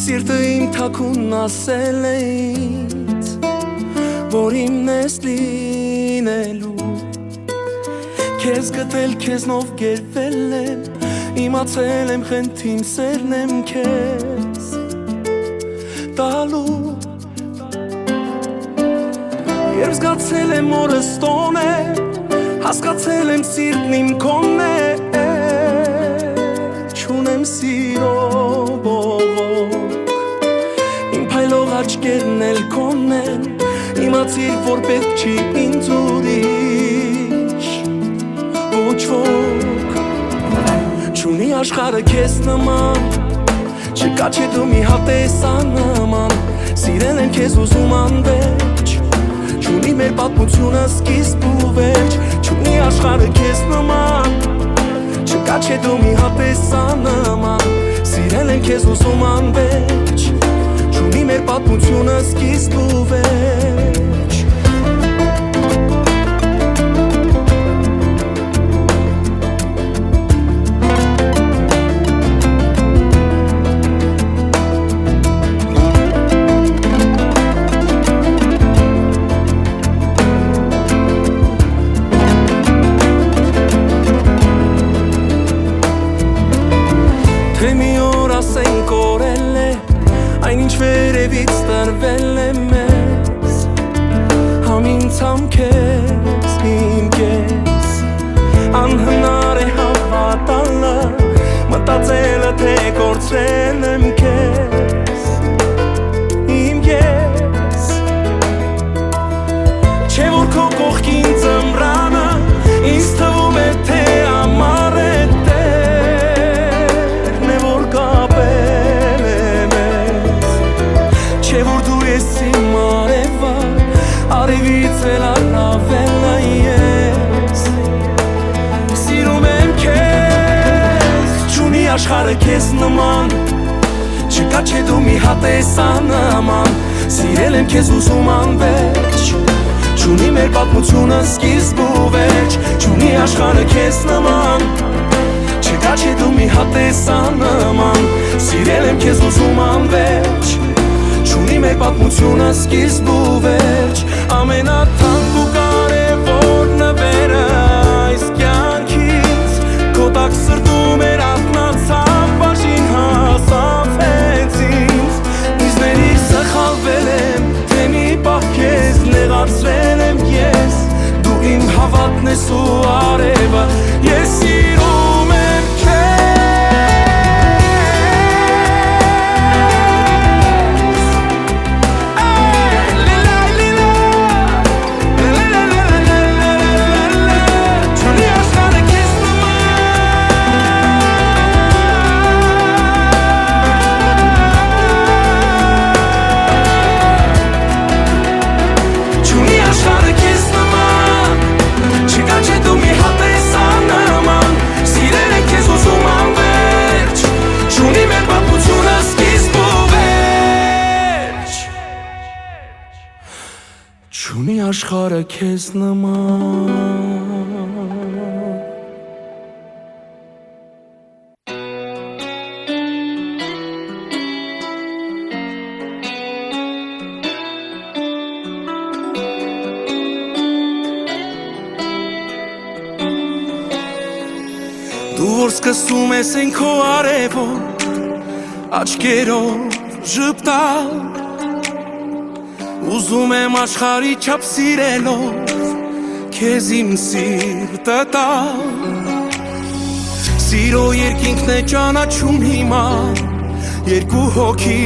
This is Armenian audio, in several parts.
Սիրտը իմ թաքուն ասել է ինձ, որ իմն ես լինելու, քեզ գտել քեզնով գերվել եմ, իմացել եմ խնդրիմ սերն եմ քեզ տալու, երբ զգացել եմ օրս տոն է, հասկացել եմ սիրտն իմ քոնն է, չունեմ սիրո աչքերն էլ քոնն են, իմացիր, որ պետք չի ինձ ուրիշ ոչ ոք, չունի աշխարհը քեզ նման, չկա չէ դու մի հատ տեսանման, սիրել եմ քեզ ուզում անվերջ, չունի մեր պատմությունը սկիզբ ու վերջ, չունի աշխարհը քեզ նման, չկա չէ դու մի հատ տեսանման, սիրել եմ քեզ ուզում անվերջ, Չունի մեր պատմությունը սկիզբ ու վերջ Թե մի օր ասենք օրել է Այն ինչ վերևից տրվել է մեզ Համինցամ քեզ, իմ կեզ Անհնար է հավատալը Մտածելը թե կորցրել եմ քեզ Իմ կեզ Չէ որ քո կողքին ձմռանը Ինձ թվում է թե ամառ է տերն է որ կապել Չէ որ դու ես իմ արևը, արևից էլ առավել ես Սիրում եմ քեզ, չունի աշխարհը քեզ նման Չկա չէ դու մի հատ տեսանման Սիրել եմ քեզ ուզում անվերջ Չունի մեր պատմությունը սկիզբ ու վերջ Չունի աշխարհը քեզ նման Չկա չէ դու մի հատ տեսանման Սիրել եմ քեզ ուզում անվերջ Չունի մեր պատմությունը սկիզբ ու վերջ Ամենաթանկ ու կարևոր նվերը այս կյանքից Քո տակ սրտում էր արթնացավ բաժին հասավ հենց ինձ Ինձների սխալվել եմ, թե մի պահ քեզ նեղացրել եմ ես Դու իմ հավատն ես ու արևը, ես սիրում եմ քեզ Չունի աշխարհը քեզ նման Դու որ սկսում ես են քո արևով Աչքերով ժպտալ Ուզում եմ աշխարհի չափ սիրելով Քեզ իմ սիրտը տալ Սիրո երկինքն է ճանաչում հիմա Երկու հոգի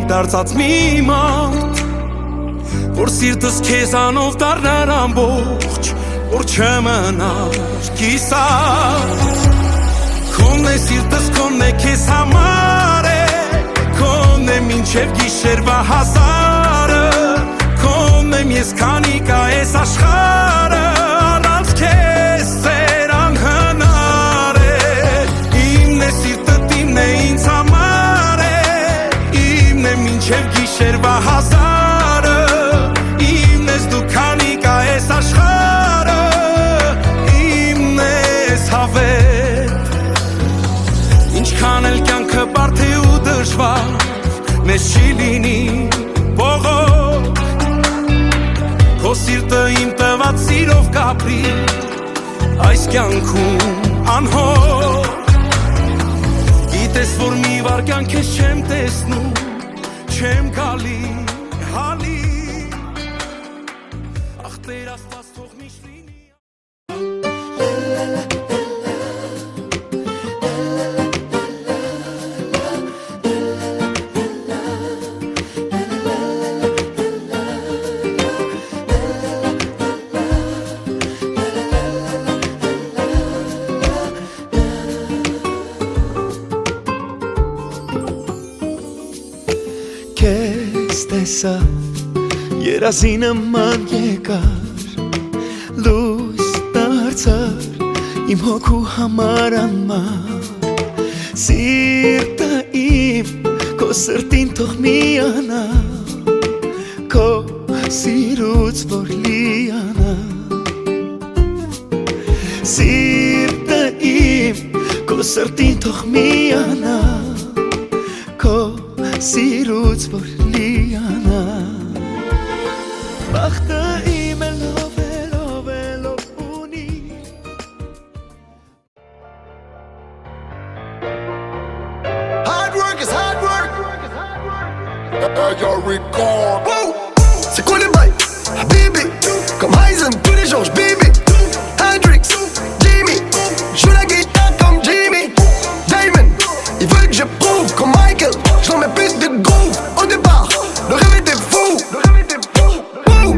դարձած մի մարդ Որ սիրտս քեզանով դառնար ամբողջ Որ չմնար կիսատ Քոնն է սիրտս, քոնն է քեզ համար է Քոնն է մինչ մինչև գիշերվա հազարը Կոմ եմ ես քանի կա ես աշխարը Առանց քեզ ծեր անհնար է Իմն է սիրտդ իմն է ինձ համար է Իմն է մինչև գիշերվա հազարը Իմն ես դու քանի կա ես աշխարը Իմն ես հավետ Ինչքան էլ կյանքը բարդ է ու դժվար Մեզ չի լինի բողոք Քո սիրտը իմ տված սիրով կապրի Այս կյանքում անհոտ Գիտես որ մի վարկյան քեզ չեմ տեսնում Չեմ գալի հալի Ախ Տեր Աստված թող միշտ լինի Քեզ տեսա երազի նման եկար լույս դարձար իմ հոգու համար անմար սիրտը իմ քո սրտին թող միանա քո սիրուց որ լիանա սիրտը իմ քո սրտին թող միանա քո սիրուց որ լիանա Բախտը իմ է լով ունի Hard work is hard work Yo record C'est quoi les bails Habibi Comme Heisen tous les jours j'bibi Hendrix Jimmy J'joue la guitare comme Jimmy Damon Ils veulent que je prouve comme Michael J'en mets plus de groove Au départ Le rêve était fou Wouh.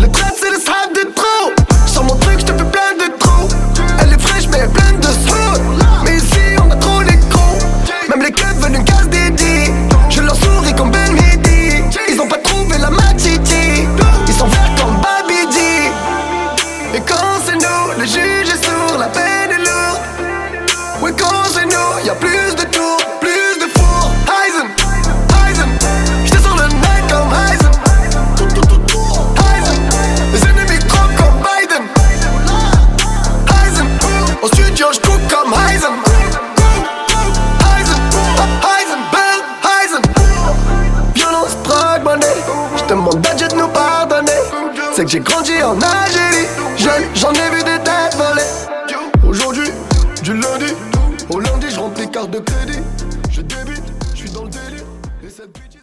Le trap c'est le strap de trop Sur mon truc j'te fais plein de trous Elle est fraîche mais pleine de smooth Mais ici on a trop les cons Même les keufs veulent une case dédiée Je leur souris comme Ben Mehdi Ils ont pas trouvé la matiti Ils sont verts comme Babidi Et quand c'est nous, le juge est sourd La peine est lourde Oui quand c'est nous, y'a plus de tours Plus de fours Heisen, Heisen J'étais sur le net comme Heisen Heisen Les ennemis croquent comme Biden Heisen Au studio j'cook comme Heisen Heisen, Heisen, Ben Heisen Violence, drogue, monnaie J'demande d'Adjet de nous pardonner C'est que j'ai grandi en Algérie Jeune, j'en ai vu des têtes volées Aujourd'hui, du lundi au lundi, je rentre les cartes de crédit Je débute, je suis dans le délire Et cette bêtise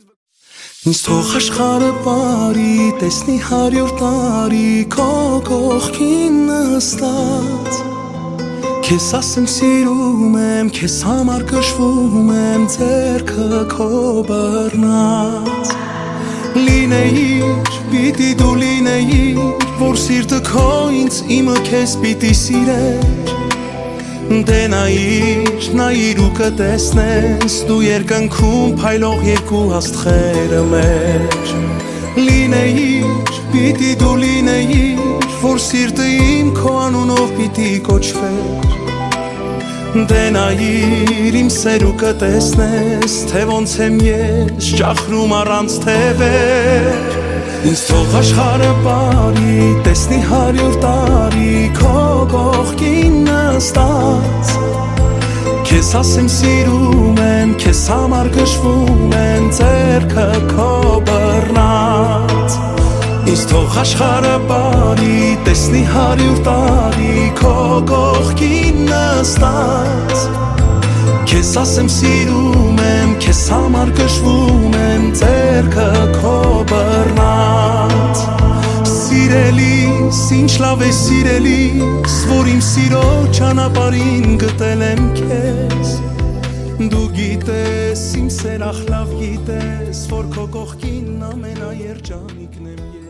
Ինձ թող աշխարհը բարի տեսնի 100 տարի քո կողքին նստած Քեզ ասեմ սիրում եմ քեզ համար կշվում եմ ձեռքը քո բռնած Լինեիր պիտի դու լինեիր որ սիրտը քո ինձ իմը քեզ պիտի սիրեր Դե նայիր ու կտեսնես Դու երկնքում փայլող երկու աստղերը մեր Լինեիր, պիտի դու լինեիր Որ սիրտը իմ քո անունով պիտի կոչվեր Դե նայիր իմ սեր ու կտեսնես Թե ոնց եմ ես ճախրում առանց թևեր Ինձ թող աշխարհը բարի տեսնի 100 տարի քո կողքին նստած Քեզ ասեմ սիրում եմ քեզ համար գժվում եմ ձեռքը քո բռնած Ինձ թող աշխարհը բարի տեսնի 100 տարի քո կողքին նստած Քեզ ասեմ սիրում եմ քեզ համար գժվում եմ ձեռքը քո բռնած Սիրելիս, ինչ լավ է սիրելիս Որ իմ սիրո ճանապարհին գտել եմ քեզ Դու գիտես, իմ սեր ախ լավ գիտես Որ քո կողքին ամենաերջանիկն եմ